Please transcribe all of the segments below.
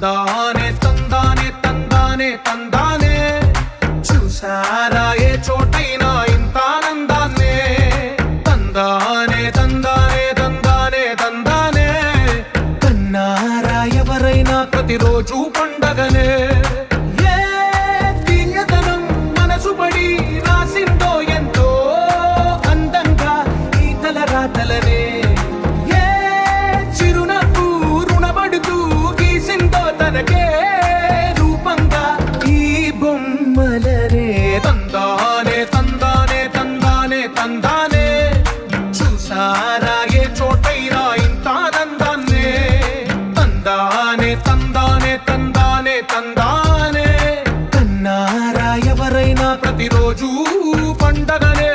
తందానే తందానే తందానే తందానే చూసారా ఏ చోటైనా ఇంత ఆనందాన్నే తందానే తందానే తందానే తందానే కన్నారా ఎవరైనా ప్రతిరోజు పండగనే ఏ తీయదనం మనసు పడి రాసిందో ఎంతో అందంగా ఈ తలరాతలనే తనకే రూపంగా ఈ బొమ్మలనే తందానే తందానే తందానే తందానే చూసారా ఏ చోటైనా ఇంత ఆనందాన్నే తందానే తందానే తందానే తందానే కన్నారా ఎవరైనా ప్రతిరోజు పండగనే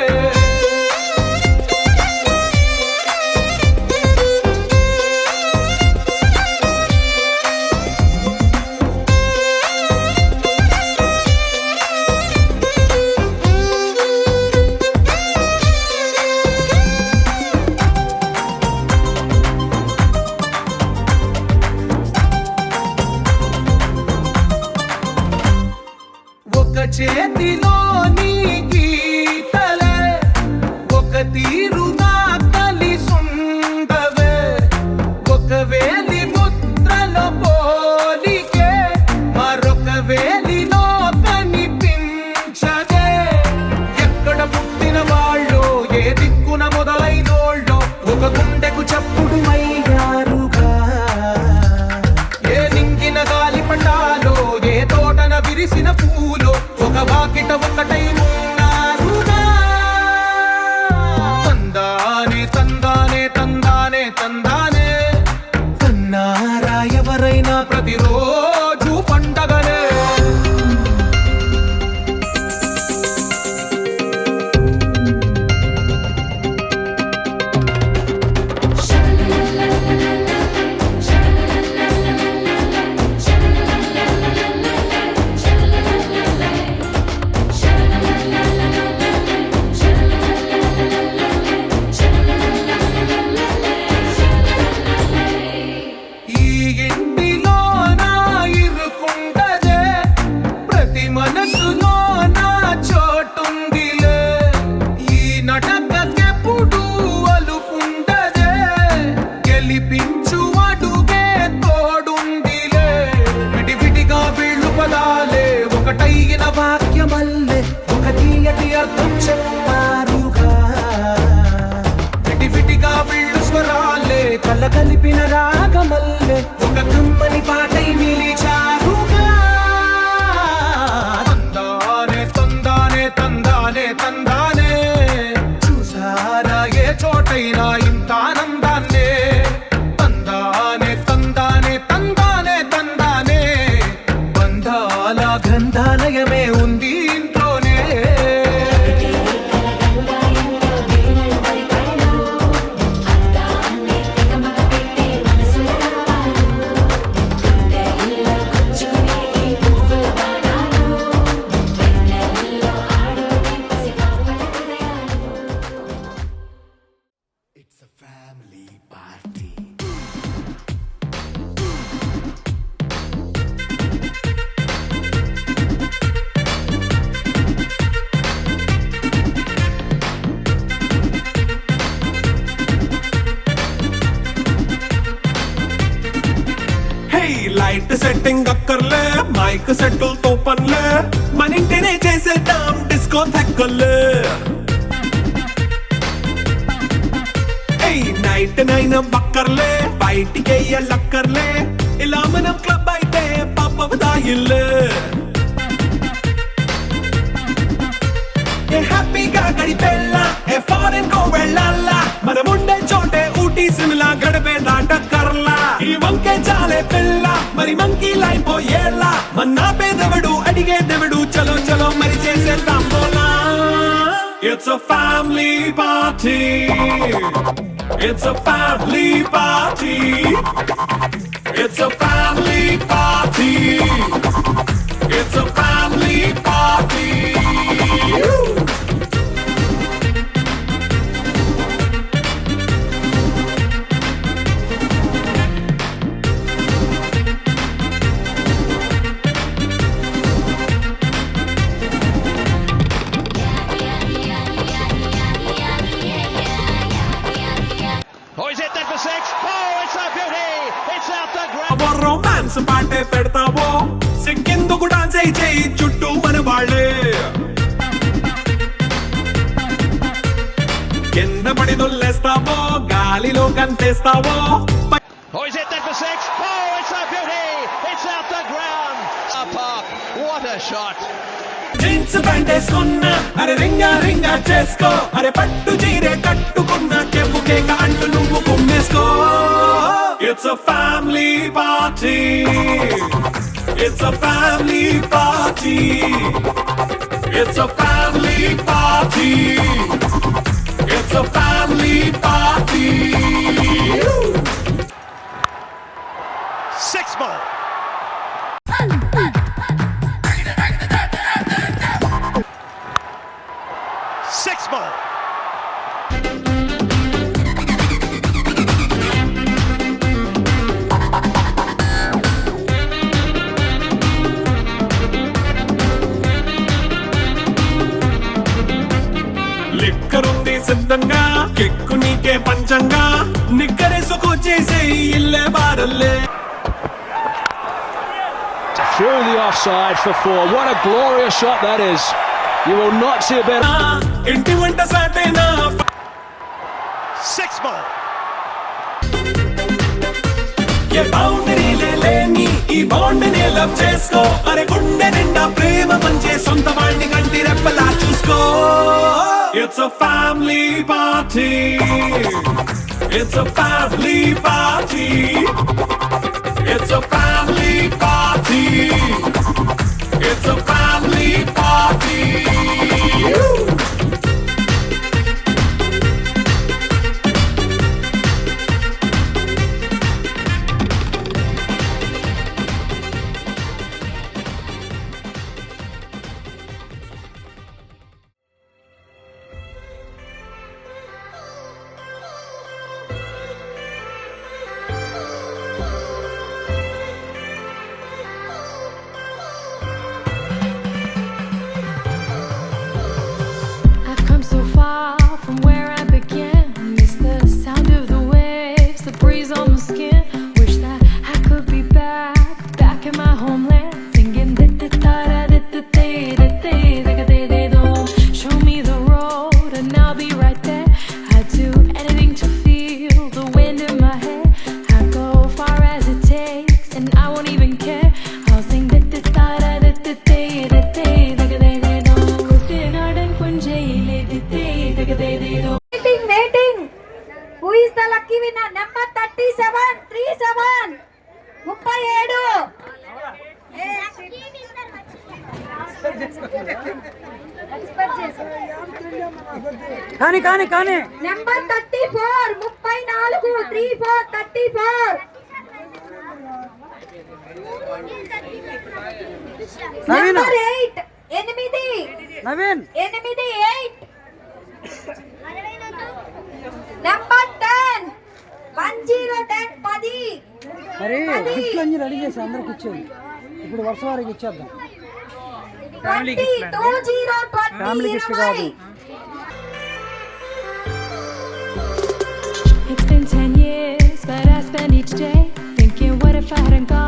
చేతిలో నీ గీతలే ఒక తీరుగా కలిసుండవే ఒక వేలి ముద్రలో పోలికే మరొక వేలిలో కనిపించదే ఎక్కడ పుట్టిన వాళ్ళు ఏ దిక్కున మొదలైనోళ్ళో ఒక గుండెకు చప్పుడు అయ్యారుగా ఏ నింగిన గాలి పండాలో ఏ తోటన విరిసిన పూలో ఒక వాకిట ఒకటై ఉన్నారుగా తందానే తందానే తందానే తందానే కన్నారా ఎవరైనా ప్రతిరోజు పండగనే మనసులో నా చోటుందిలే ఈ నటకెప్పుడు అలుపుండదే గెలిపించు అడుగే తోడుందిలే విడివిడిగా వీళ్ళు పదాలే ఒకటైన వాక్యమల్లే ఒక తీయటి అర్థం చెప్పారుగా విడివిడిగా వీళ్ళు స్వరాలే కలగలిపిన రాగమల్లే ఒక కమ్మని పాటై నిలిచారుగా తందానే చూసారా ఏ చోటైనా ఇంత ఆనందాన్నే తందానే తందానే తందానే తందానే బంధాల గ్రంథాలయమే ఉంది ఇంట్లోనే లైట్ సెట్టింగ్ అక్కర్లే మైక్ సెట్టులతో పనులే మన ఇంటినే చేసేద్దాం డిస్కో తెక్కలే నైట్ నైన్ బక్కర్లే బయటికి వెయ్యలక్కర్లే ఇలా మనం క్లబ్ అయితే పాపదాయిల్లే హ్యాపీగా గడిపెళ్ళ ఏ ఫారెన్ కో వెళ్ళాలా మనం ఉండే చోటే ఊటీ సిమ్లా గడిపే దాటక్కర్లా ఈ వంకే చాలే పిల్ల మరి మంకీ లైపోయేలా మన్నా పేదవడు అడిగేదెవడు చలో చలో మరి చేసేద్దాం బోలా It's a family party. It's a family party. It's a family party. It's a family party. It's out the ground. Romance పాటే పెడతావో సిగ్గెందుకు డాన్స్ అయి చేయి చుట్టూ మన వాళ్ళే కింద పడి దొల్లేస్తావో గాలిలో గంతేస్తావో Oh, he's hit that for six. Oh, it's a beauty. It's out the ground. Park. What a shot. Jeans pant వేసుకున్నా అరే రింగా రింగా చేసుకో అరే పట్టు చీరే కట్టుకున్నా చెప్పు కేక అంటూ నువ్వు కుమ్మేసుకో it's a family party it's a family party it's a family party it's a family party 6 more. Six more. లిక్కరుంది సిద్ధంగా కెక్కు నీకే పంచంగా నిక్కరేసుకొచ్చేసే ఇల్లే బారల్లే Through the offside for 4. What a glorious shot that is. You will not see a better. ఇంటి వంట సాటేనా 6 more. A boundary లేని ఈ bond ని లవ్ చేసుకో అరే గుండె నిండా ప్రేమ పంచే సొంత వాడిని కంటి రెప్పలా చూసుకో it's a family party it's a family party it's a family party it's a family party I've come so far from where I began. Miss the sound of the waves, the breeze on my skin. Wish that I could be back in my homeland, singing show me the road and I'll be right there. I'd do anything to feel the wind in my hair. I'd go far as it takes and I won't even care. I'll sing Waiting. Who is the lucky winner? Number 37, 37. 37. కానీ Number 34, 34, 34, 34. Number 8, 8. Naveen 8. Number 10, 1010, 10. మరి గిఫ్ట్లు అన్ని ready చేసి అందరికి ఇచ్చేది ఇప్పుడు వర్ష వారికి ఇచ్చేద్దాం 20, 20, 20. ఫ్యామిలీ గిఫ్ట్ కాదు It's been 10 years, but I spend each day thinking, what if I hadn't gone?